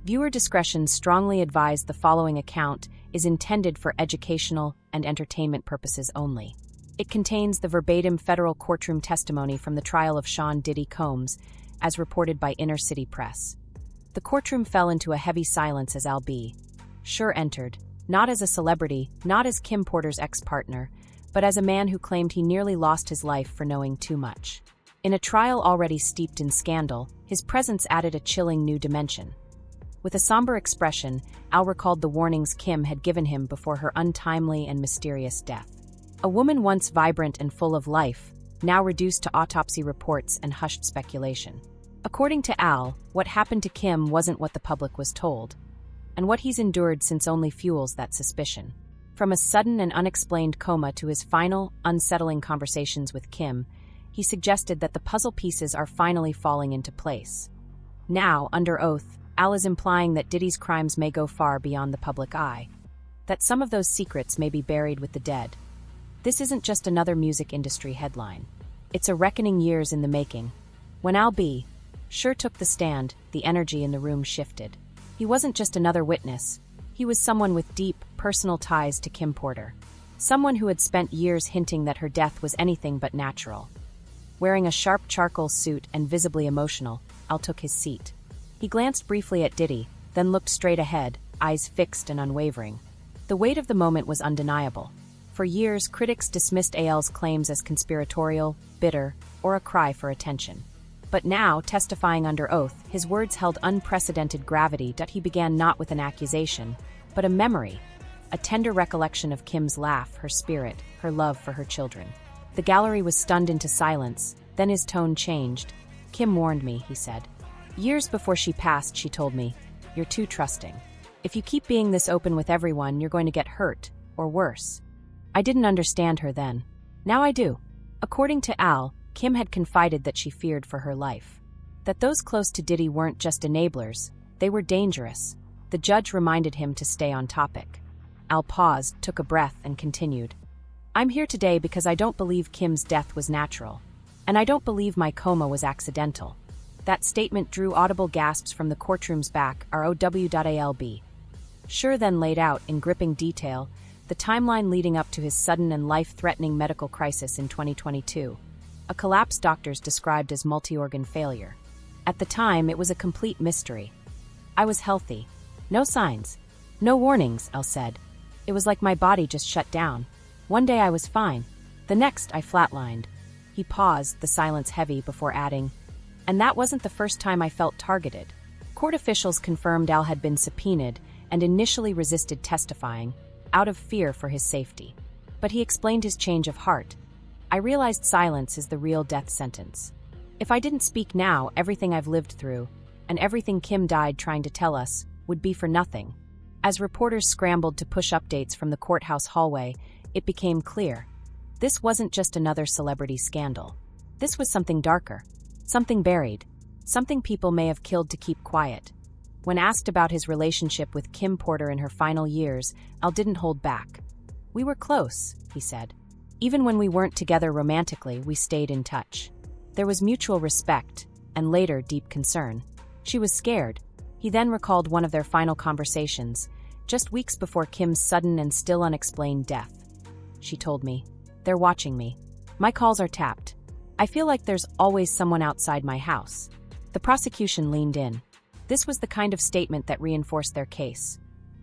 Viewer discretion strongly advised. The following account is intended for educational and entertainment purposes only. It contains the verbatim federal courtroom testimony from the trial of Sean Diddy Combs, as reported by Inner City Press. The courtroom fell into a heavy silence as AlBSure entered, not as a celebrity, not as Kim Porter's ex-partner, but as a man who claimed he nearly lost his life for knowing too much. In a trial already steeped in scandal, his presence added a chilling new dimension. With a somber expression, Al recalled the warnings Kim had given him before her untimely and mysterious death. A woman once vibrant and full of life, now reduced to autopsy reports and hushed speculation. According to Al, what happened to Kim wasn't what the public was told, and what he's endured since only fuels that suspicion. From a sudden and unexplained coma to his final, unsettling conversations with Kim, he suggested that the puzzle pieces are finally falling into place. Now, under oath, Al is implying that Diddy's crimes may go far beyond the public eye, that some of those secrets may be buried with the dead. This isn't just another music industry headline. It's a reckoning years in the making. When AlBSure took the stand, the energy in the room shifted. He wasn't just another witness. He was someone with deep, personal ties to Kim Porter. Someone who had spent years hinting that her death was anything but natural. Wearing a sharp charcoal suit and visibly emotional, Al took his seat. He glanced briefly at Diddy, then looked straight ahead, eyes fixed and unwavering. The weight of the moment was undeniable. For years, critics dismissed Al's claims as conspiratorial, bitter, or a cry for attention. But now, testifying under oath, his words held unprecedented gravity. He began not with an accusation, but a memory, a tender recollection of Kim's laugh, her spirit, her love for her children. The gallery was stunned into silence, then his tone changed. "Kim warned me," he said. "Years before she passed, she told me, 'You're too trusting. If you keep being this open with everyone, you're going to get hurt, or worse.' I didn't understand her then. Now I do." According to Al, Kim had confided that she feared for her life. That those close to Diddy weren't just enablers, they were dangerous. The judge reminded him to stay on topic. Al paused, took a breath, and continued. "I'm here today because I don't believe Kim's death was natural. And I don't believe my coma was accidental." That statement drew audible gasps from the courtroom's back. AlBSure then laid out, in gripping detail, the timeline leading up to his sudden and life-threatening medical crisis in 2022, a collapse doctors described as multi-organ failure. At the time, it was a complete mystery. "I was healthy. No signs. No warnings," Al said. "It was like my body just shut down. One day I was fine. The next, I flatlined." He paused, the silence heavy, before adding, "And that wasn't the first time I felt targeted." Court officials confirmed Al had been subpoenaed and initially resisted testifying, out of fear for his safety. But he explained his change of heart. "I realized silence is the real death sentence. If I didn't speak now, everything I've lived through, and everything Kim died trying to tell us, would be for nothing." As reporters scrambled to push updates from the courthouse hallway, it became clear. This wasn't just another celebrity scandal. This was something darker, something buried, something people may have killed to keep quiet. When asked about his relationship with Kim Porter in her final years, Al didn't hold back. "We were close," he said. "Even when we weren't together romantically, we stayed in touch. There was mutual respect, and later deep concern. She was scared." He then recalled one of their final conversations, just weeks before Kim's sudden and still unexplained death. "She told me, 'They're watching me. My calls are tapped. I feel like there's always someone outside my house.'" The prosecution leaned in. This was the kind of statement that reinforced their case.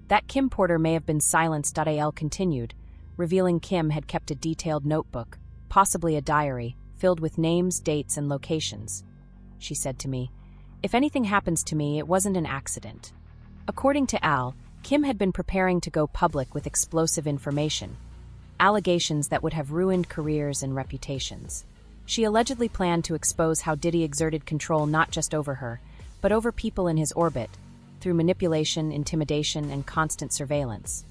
That Kim Porter may have been silenced. Al continued, revealing Kim had kept a detailed notebook, possibly a diary, filled with names, dates, and locations. "She said to me, 'If anything happens to me, it wasn't an accident.'" According to Al, Kim had been preparing to go public with explosive information, allegations that would have ruined careers and reputations. She allegedly planned to expose how Diddy exerted control not just over her, but over people in his orbit, through manipulation, intimidation, and constant surveillance.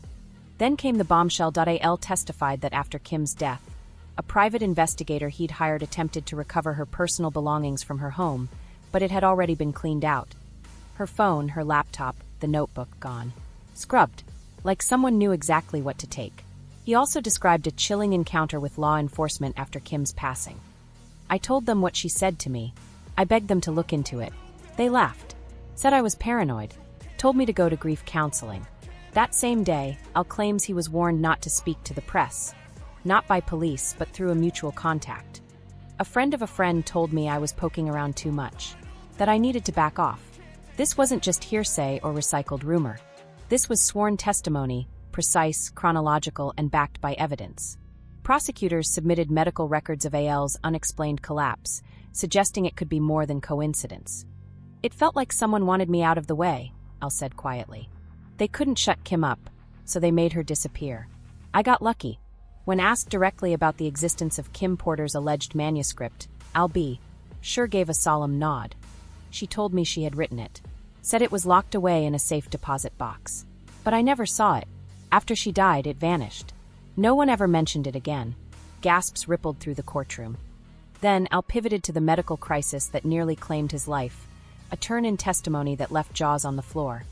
Then came the bombshell. Al testified that after Kim's death, a private investigator he'd hired attempted to recover her personal belongings from her home, but it had already been cleaned out. Her phone, her laptop, the notebook gone. Scrubbed, like someone knew exactly what to take. He also described a chilling encounter with law enforcement after Kim's passing. "I told them what she said to me. I begged them to look into it. They laughed, said I was paranoid, told me to go to grief counseling. That same day, Al claims he was warned not to speak to the press. Not by police, but through a mutual contact. A friend of a friend told me I was poking around too much, that I needed to back off. This wasn't just hearsay or recycled rumor. This was sworn testimony, precise, chronological, and backed by evidence. Prosecutors submitted medical records of Al's unexplained collapse, suggesting it could be more than coincidence. It felt like someone wanted me out of the way, Al said quietly. They couldn't shut Kim up, so they made her disappear. I got lucky. When asked directly about the existence of Kim Porter's alleged manuscript, AlBSure gave a solemn nod. She told me she had written it, said it was locked away in a safe deposit box. But I never saw it. After she died, it vanished. No one ever mentioned it again. Gasps rippled through the courtroom. Then Al pivoted to the medical crisis that nearly claimed his life, a turn in testimony that left jaws on the floor.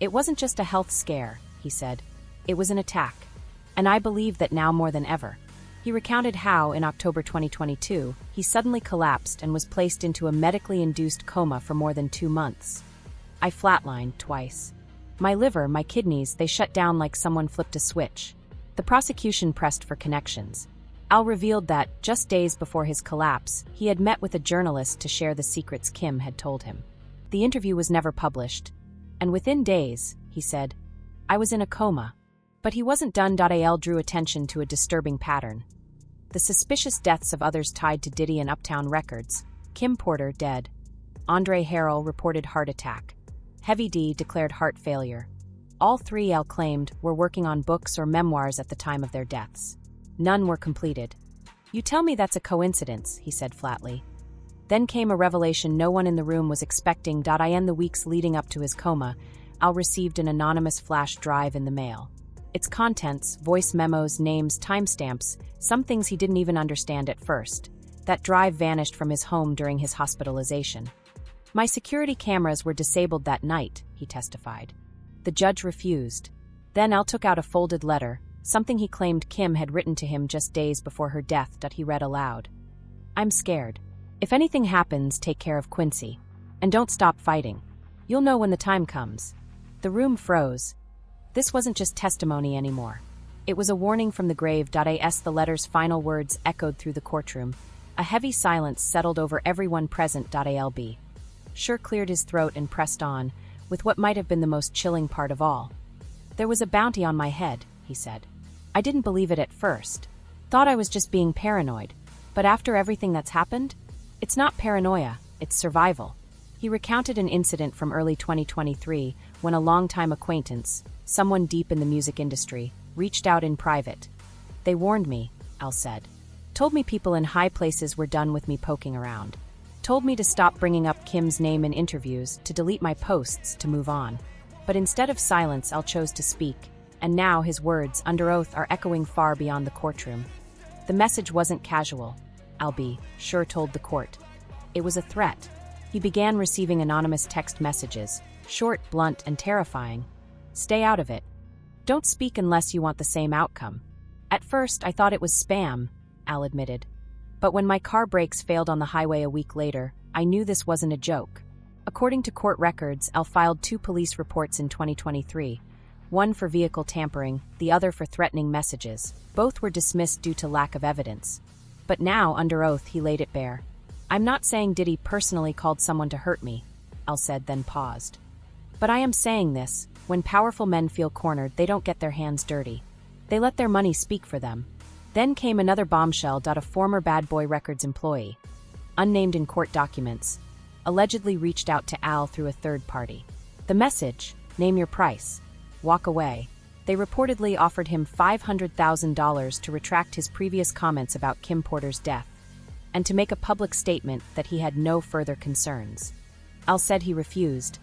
It wasn't just a health scare, he said. It was an attack. And I believe that now more than ever. He recounted how, in October 2022, he suddenly collapsed and was placed into a medically induced coma for more than 2 months. I flatlined twice. My liver, my kidneys, they shut down like someone flipped a switch. The prosecution pressed for connections. Al revealed that, just days before his collapse, he had met with a journalist to share the secrets Kim had told him. The interview was never published. And within days, he said, I was in a coma. But he wasn't done. Al drew attention to a disturbing pattern. The suspicious deaths of others tied to Diddy and Uptown Records. Kim Porter, dead. Andre Harrell reported heart attack. Heavy D declared heart failure. All three, Al claimed, were working on books or memoirs at the time of their deaths. None were completed. You tell me that's a coincidence, he said flatly. Then came a revelation no one in the room was expecting. In the weeks leading up to his coma, Al received an anonymous flash drive in the mail. Its contents, voice memos, names, timestamps, some things he didn't even understand at first. That drive vanished from his home during his hospitalization. My security cameras were disabled that night, he testified. The judge refused. Then Al took out a folded letter, something he claimed Kim had written to him just days before her death. He read aloud. I'm scared. If anything happens, take care of Quincy. And don't stop fighting. You'll know when the time comes. The room froze. This wasn't just testimony anymore. It was a warning from the grave. As the letter's final words echoed through the courtroom, a heavy silence settled over everyone present. AlBSure cleared his throat and pressed on, with what might have been the most chilling part of all. There was a bounty on my head, he said. I didn't believe it at first. Thought I was just being paranoid. But after everything that's happened, it's not paranoia, it's survival. He recounted an incident from early 2023 when a longtime acquaintance, someone deep in the music industry, reached out in private. They warned me, Al said. Told me people in high places were done with me poking around. Told me to stop bringing up Kim's name in interviews, to delete my posts, to move on. But instead of silence, Al chose to speak, and now his words, under oath, are echoing far beyond the courtroom. The message wasn't casual, AlBSure told the court. It was a threat. He began receiving anonymous text messages, short, blunt, and terrifying. Stay out of it. Don't speak unless you want the same outcome. At first, I thought it was spam, Al admitted. But when my car brakes failed on the highway a week later, I knew this wasn't a joke. According to court records, Al filed 2 police reports in 2023, one for vehicle tampering, the other for threatening messages. Both were dismissed due to lack of evidence. But now, under oath, he laid it bare. I'm not saying Diddy personally called someone to hurt me, Al said, then paused. But I am saying this, when powerful men feel cornered, they don't get their hands dirty. They let their money speak for them. Then came another bombshell. A former Bad Boy Records employee, unnamed in court documents, allegedly reached out to Al through a third party. The message, name your price, walk away. They reportedly offered him $500,000 to retract his previous comments about Kim Porter's death, and to make a public statement that he had no further concerns. Al said he refused.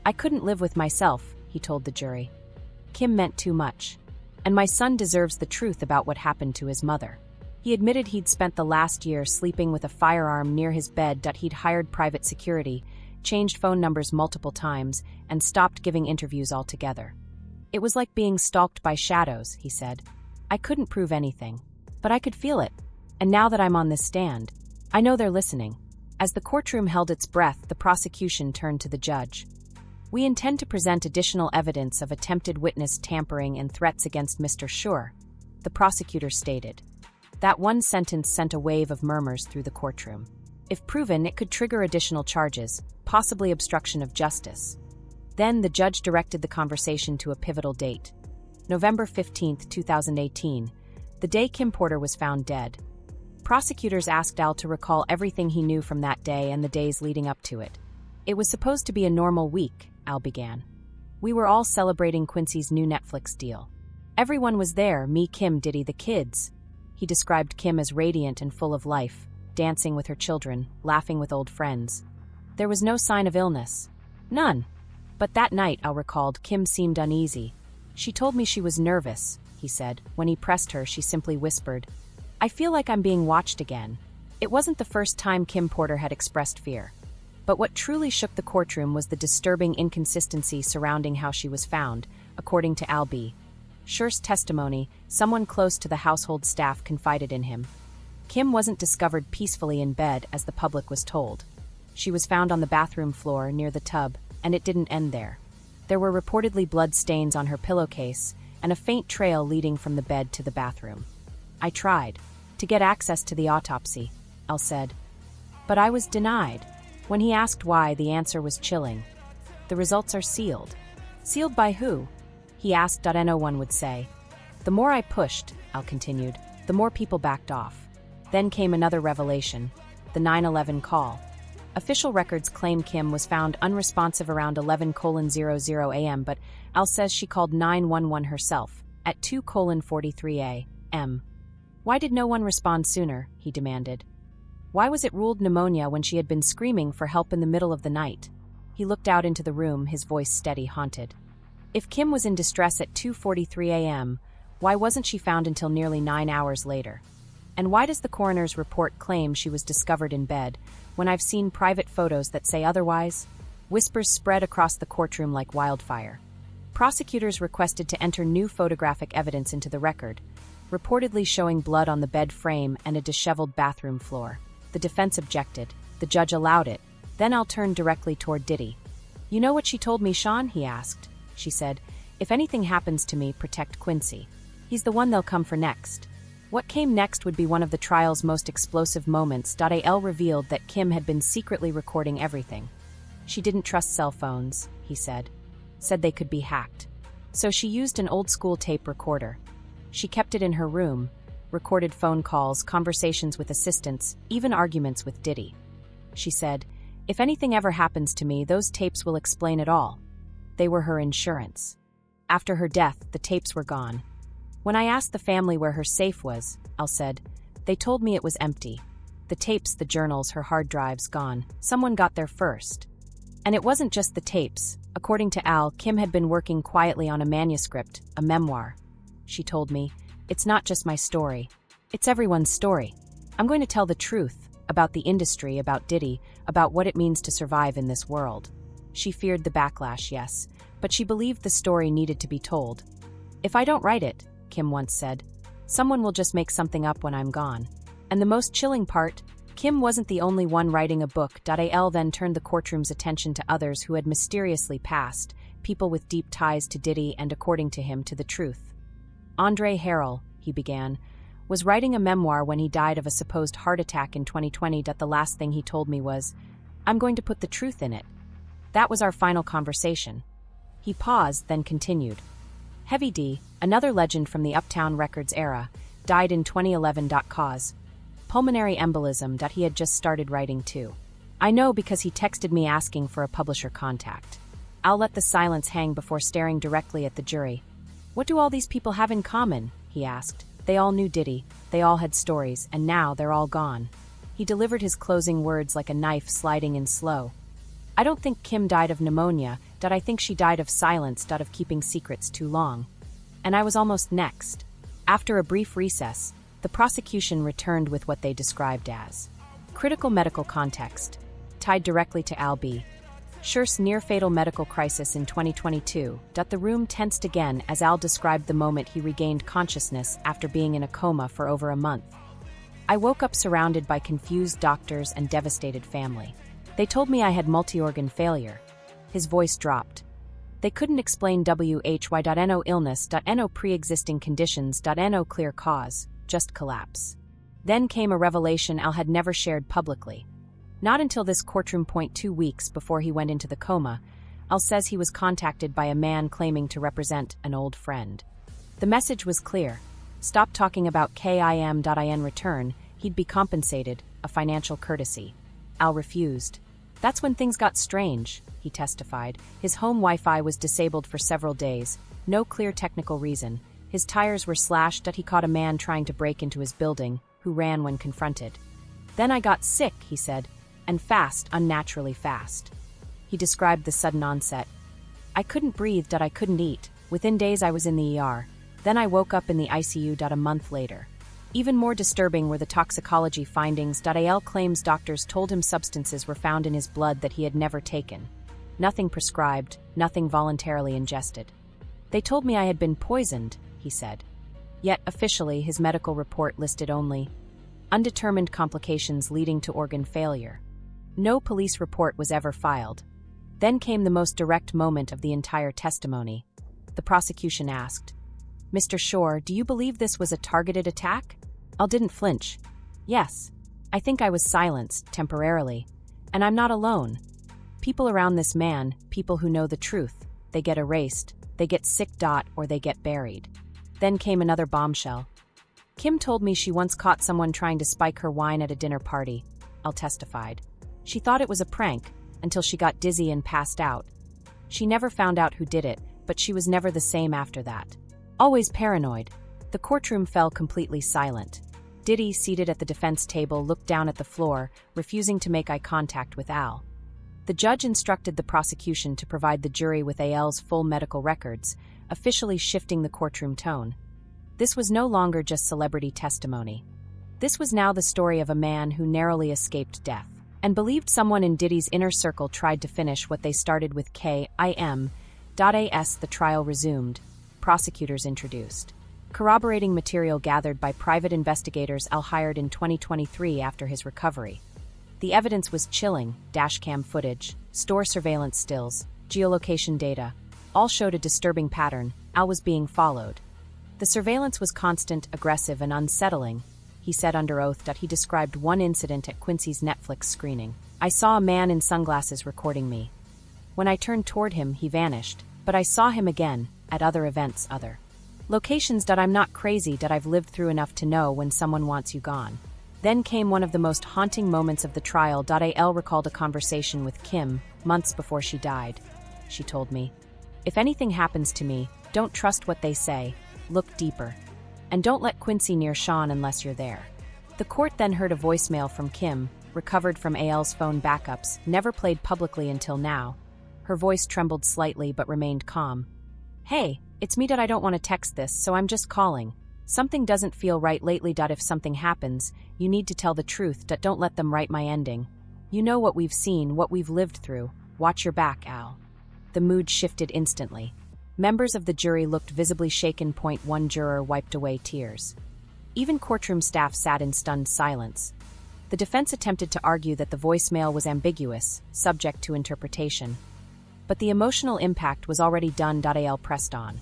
I couldn't live with myself, he told the jury. Kim meant too much. And my son deserves the truth about what happened to his mother. He admitted he'd spent the last year sleeping with a firearm near his bed. He'd hired private security, changed phone numbers multiple times, and stopped giving interviews altogether. It was like being stalked by shadows, he said. I couldn't prove anything, but I could feel it. And now that I'm on this stand, I know they're listening. As the courtroom held its breath, the prosecution turned to the judge. We intend to present additional evidence of attempted witness tampering and threats against Mr. Sure, the prosecutor stated. That one sentence sent a wave of murmurs through the courtroom. If proven, it could trigger additional charges, possibly obstruction of justice. Then the judge directed the conversation to a pivotal date. November 15, 2018, the day Kim Porter was found dead. Prosecutors asked Al to recall everything he knew from that day and the days leading up to it. It was supposed to be a normal week, Al began. We were all celebrating Quincy's new Netflix deal. Everyone was there, me, Kim, Diddy, the kids. He described Kim as radiant and full of life, dancing with her children, laughing with old friends. There was no sign of illness. None. But that night, Al recalled, Kim seemed uneasy. She told me she was nervous, he said. When he pressed her, she simply whispered, "I feel like I'm being watched again." It wasn't the first time Kim Porter had expressed fear. But what truly shook the courtroom was the disturbing inconsistency surrounding how she was found, according to AlBSure's testimony. Someone close to the household staff confided in him. Kim wasn't discovered peacefully in bed as the public was told. She was found on the bathroom floor near the tub, and it didn't end there. There were reportedly blood stains on her pillowcase and a faint trail leading from the bed to the bathroom. "I tried to get access to the autopsy," Al said, "but I was denied." When he asked why, the answer was chilling. "The results are sealed." "Sealed by who?" he asked. No one would say. "The more I pushed," Al continued, "the more people backed off." Then came another revelation, the 9/11 call. Official records claim Kim was found unresponsive around 11:00 a.m., but Al says she called 911 herself at 2:43 a.m. Why did no one respond sooner, he demanded. Why was it ruled pneumonia when she had been screaming for help in the middle of the night? He looked out into the room, his voice steady, haunted. If Kim was in distress at 2:43 a.m., why wasn't she found until nearly 9 hours later? And why does the coroner's report claim she was discovered in bed, when I've seen private photos that say otherwise? Whispers spread across the courtroom like wildfire. Prosecutors requested to enter new photographic evidence into the record, reportedly showing blood on the bed frame and a disheveled bathroom floor. The defense objected. The judge allowed it. Then Al turned directly toward Diddy. "You know what she told me, Sean?" he asked. She said, "If anything happens to me, protect Quincy. He's the one they'll come for next." What came next would be one of the trial's most explosive moments. Al revealed that Kim had been secretly recording everything. She didn't trust cell phones, he said they could be hacked. So she used an old-school tape recorder. She kept it in her room, recorded phone calls, conversations with assistants, even arguments with Diddy. She said, "If anything ever happens to me, those tapes will explain it all." They were her insurance. After her death, the tapes were gone. When I asked the family where her safe was, Al said, they told me it was empty. The tapes, the journals, her hard drives, gone. Someone got there first. And it wasn't just the tapes. According to Al, Kim had been working quietly on a manuscript, a memoir. She told me, "It's not just my story. It's everyone's story. I'm going to tell the truth about the industry, about Diddy, about what it means to survive in this world." She feared the backlash, yes, but she believed the story needed to be told. "If I don't write it," Kim once said, "someone will just make something up when I'm gone." And the most chilling part, Kim wasn't the only one writing a book. Al then turned the courtroom's attention to others who had mysteriously passed, people with deep ties to Diddy and, according to him, to the truth. Andre Harrell, he began, was writing a memoir when he died of a supposed heart attack in 2020. The last thing he told me was, "I'm going to put the truth in it." That was our final conversation. He paused, then continued. Heavy D, another legend from the Uptown Records era, died in 2011. Cause pulmonary embolism. He had just started writing too. I know because he texted me asking for a publisher contact. I'll let the silence hang before staring directly at the jury. "What do all these people have in common?" he asked. They all knew Diddy, they all had stories, and now they're all gone. He delivered his closing words like a knife sliding in slow. "I don't think Kim died of pneumonia. I think she died of silence. Of keeping secrets too long." And I was almost next. After a brief recess, the prosecution returned with what they described as critical medical context, tied directly to AlBSure's near-fatal medical crisis in 2022. The room tensed again as Al described the moment he regained consciousness after being in a coma for over a month. "I woke up surrounded by confused doctors and devastated family. They told me I had multi-organ failure." His voice dropped. They couldn't explain why.no illness.no pre-existing conditions.no clear cause, just collapse. Then came a revelation Al had never shared publicly. Not until this courtroom point 2 weeks before he went into the coma, Al says he was contacted by a man claiming to represent an old friend. The message was clear. Stop talking about KIM.in return, he'd be compensated, a financial courtesy. Al refused. That's when things got strange, he testified. His home Wi-Fi was disabled for several days, no clear technical reason. His tires were slashed that he caught a man trying to break into his building, who ran when confronted. Then I got sick, he said, and fast, unnaturally fast. He described the sudden onset. I couldn't breathe, I couldn't eat. Within days I was in the ER. Then I woke up in the ICU. A month later. Even more disturbing were the toxicology findings. Al claims doctors told him substances were found in his blood that he had never taken. Nothing prescribed, nothing voluntarily ingested. They told me I had been poisoned, he said. Yet, officially, his medical report listed only undetermined complications leading to organ failure. No police report was ever filed. Then came the most direct moment of the entire testimony. The prosecution asked, Mr. Shore, do you believe this was a targeted attack? Al didn't flinch. Yes. I think I was silenced, temporarily. And I'm not alone. People around this man, people who know the truth, they get erased, they get sick. Or they get buried. Then came another bombshell. Kim told me she once caught someone trying to spike her wine at a dinner party, Al testified. She thought it was a prank, until she got dizzy and passed out. She never found out who did it, but she was never the same after that. Always paranoid. The courtroom fell completely silent. Diddy, seated at the defense table, looked down at the floor, refusing to make eye contact with Al. The judge instructed the prosecution to provide the jury with Al's full medical records, officially shifting the courtroom tone. This was no longer just celebrity testimony. This was now the story of a man who narrowly escaped death, and believed someone in Diddy's inner circle tried to finish what they started with KIM.as. The trial resumed. Prosecutors introduced corroborating material gathered by private investigators Al hired in 2023 after his recovery. The evidence was chilling: dashcam footage, store surveillance stills, geolocation data. All showed a disturbing pattern. Al was being followed. The surveillance was constant, aggressive, and unsettling. He said under oath that he described one incident at Quincy's Netflix screening. I saw a man in sunglasses recording me. When I turned toward him, he vanished, but I saw him again, at other events, other locations. I'm not crazy, I've lived through enough to know when someone wants you gone. Then came one of the most haunting moments of the trial. Al recalled a conversation with Kim, months before she died. She told me, if anything happens to me, don't trust what they say, look deeper. And don't let Quincy near Sean unless you're there. The court then heard a voicemail from Kim, recovered from Al's phone backups, never played publicly until now. Her voice trembled slightly but remained calm. Hey, it's me. I don't want to text this, so I'm just calling. Something doesn't feel right lately. If something happens, you need to tell the truth. Don't let them write my ending. You know what we've seen, what we've lived through. Watch your back, Al. The mood shifted instantly. Members of the jury looked visibly shaken. One juror wiped away tears. Even courtroom staff sat in stunned silence. The defense attempted to argue that the voicemail was ambiguous, subject to interpretation. But the emotional impact was already done. Al pressed on.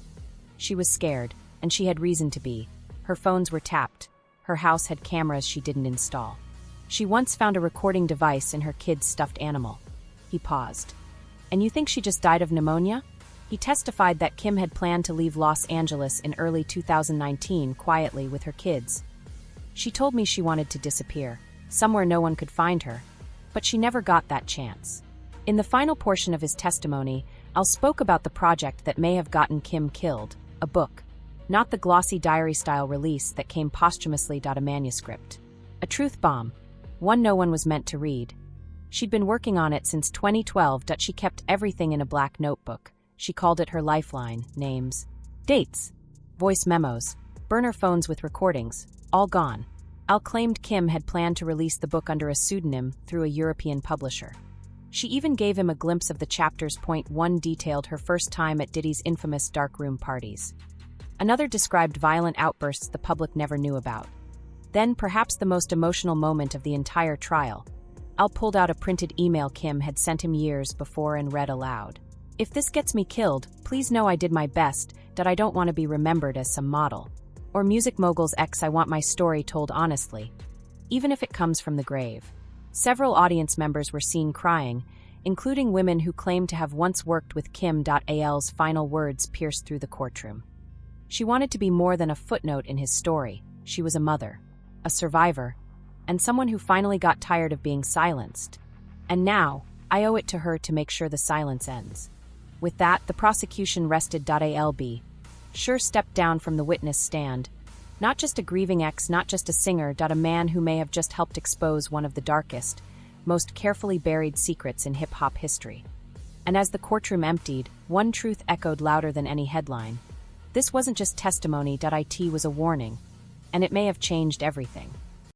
She was scared, and she had reason to be. Her phones were tapped. Her house had cameras she didn't install. She once found a recording device in her kid's stuffed animal. He paused. And you think she just died of pneumonia? He testified that Kim had planned to leave Los Angeles in early 2019 quietly with her kids. She told me she wanted to disappear, somewhere no one could find her. But she never got that chance. In the final portion of his testimony, Al spoke about the project that may have gotten Kim killed, a book. Not the glossy diary-style release that came posthumously. A manuscript. A truth bomb. One no one was meant to read. She'd been working on it since 2012. She kept everything in a black notebook. She called it her lifeline: names, dates, voice memos, burner phones with recordings, all gone. Al claimed Kim had planned to release the book under a pseudonym through a European publisher. She even gave him a glimpse of the chapters. One detailed her first time at Diddy's infamous darkroom parties. Another described violent outbursts the public never knew about. Then, perhaps the most emotional moment of the entire trial, Al pulled out a printed email Kim had sent him years before and read aloud. If this gets me killed, please know I did my best, that I don't want to be remembered as some model. Or music mogul's ex, I want my story told honestly, even if it comes from the grave. Several audience members were seen crying, including women who claimed to have once worked with Kim.Al's final words pierced through the courtroom. She wanted to be more than a footnote in his story. She was a mother, a survivor, and someone who finally got tired of being silenced. And now, I owe it to her to make sure the silence ends. With that, the prosecution rested. AlBSure stepped down from the witness stand. Not just a grieving ex, not just a singer. A man who may have just helped expose one of the darkest, most carefully buried secrets in hip-hop history. And as the courtroom emptied, one truth echoed louder than any headline. This wasn't just testimony. It was a warning, and it may have changed everything.